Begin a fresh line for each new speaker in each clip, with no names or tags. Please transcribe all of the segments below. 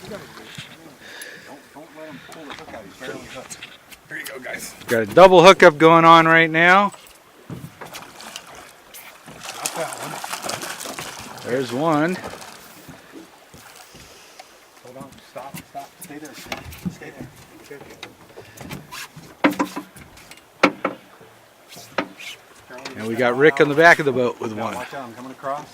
Don't let him pull the hook out. He's barely hooked. Here you go, guys.
Got a double hookup going on right now.
Not that one.
There's one.
Hold on. Stop. Stay there, Sam. Stay there. Good.
And we got Rick on the back of the boat with one.
Watch out, I'm coming across.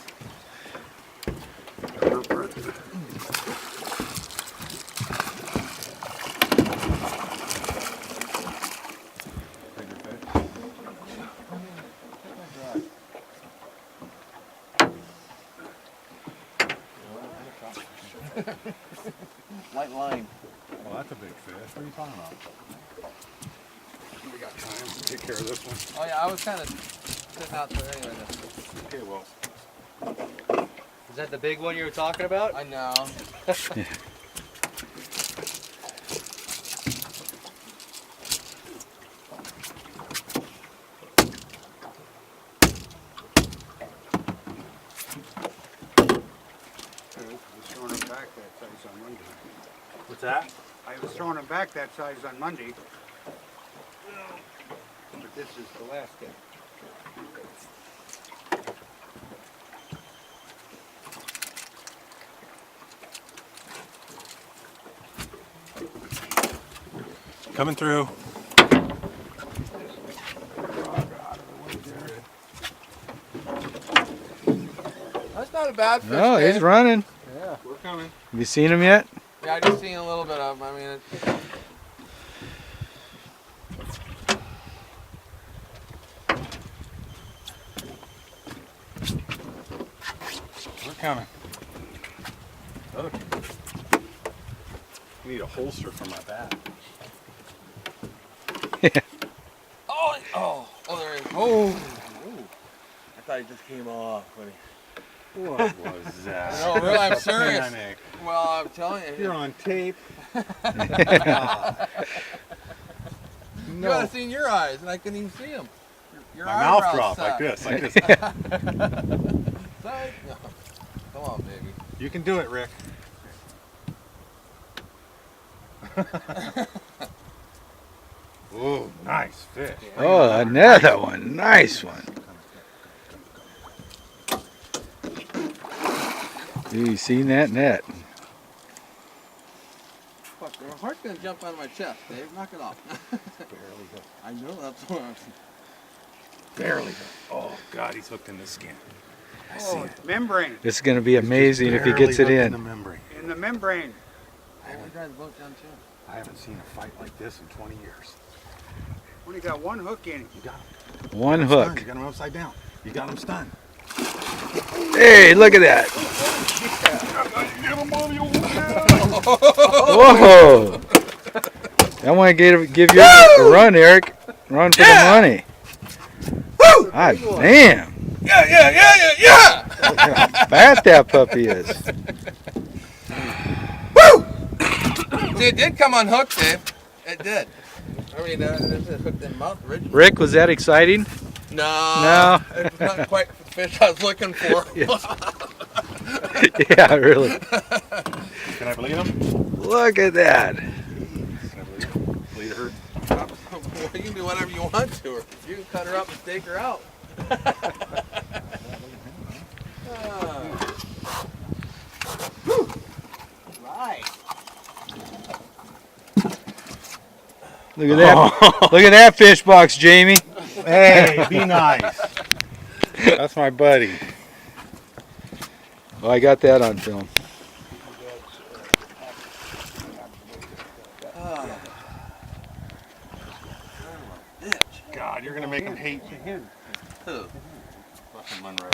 Light line.
Well, that's a big fish. What are you talking about? We got time to take care of this one.
Oh yeah, I was kind of sitting out there anyway.
Okay, well.
Is that the big one you were talking about?
I know.
What's that?
I was throwing them back that size on Monday. But this is the last day.
Coming through.
That's not a bad fish.
Oh, he's
Dave.
running.
Yeah, we're coming.
Have you seen him yet?
Yeah, I just seen a little bit of him. I mean,
We're coming. Look. I need a holster for my bat.
oh, there he is. Oh. I thought he just came off.
What was that?
No, really, I'm serious.
Panic.
Well, I'm telling you.
You're on tape.
You
No.
gotta see in your eyes, and I couldn't even see him. Your
My mouth
eyebrows
dropped
suck.
like this. Like this.
Sorry? No. Come on, baby.
You can do it, Rick. Ooh, nice fish.
Oh, another one. Nice one. Dude, you seen that net?
Fuck, your heart's gonna jump out of my chest, Dave. Knock it off.
Barely hooked.
I know that's what I'm
Barely hooked. Oh, God, he's hooked in the skin. I see it.
Membrane.
This is going to be amazing if he gets it
Barely hooked
in.
the membrane.
In the membrane.
I haven't drive the boat down too.
I haven't seen a fight like this in 20 years.
Only got one hook in it.
You got him.
One
Stunned.
hook.
You got him upside down. You got him stunned.
Hey, look at that. Whoa. I want to give you a run, Eric. Run for the money. God damn.
Yeah!
Look how fat that puppy is.
See, it did come unhooked, Dave. It did. I mean, it was hooked in the mouth originally.
Rick, was that exciting?
No. It's not quite the fish I was looking for.
Yeah, really.
Can I believe him?
Look at that.
Can I believe him? Believe it hurt?
Well, you can do whatever you want to her. You can cut her up and stake her out. Right.
Look at that. Look at that fish box, Jamie.
Hey, be nice. That's my buddy.
Well, I got that on film.
God, you're going to make him hate me.
Who?
Fucking Monroe.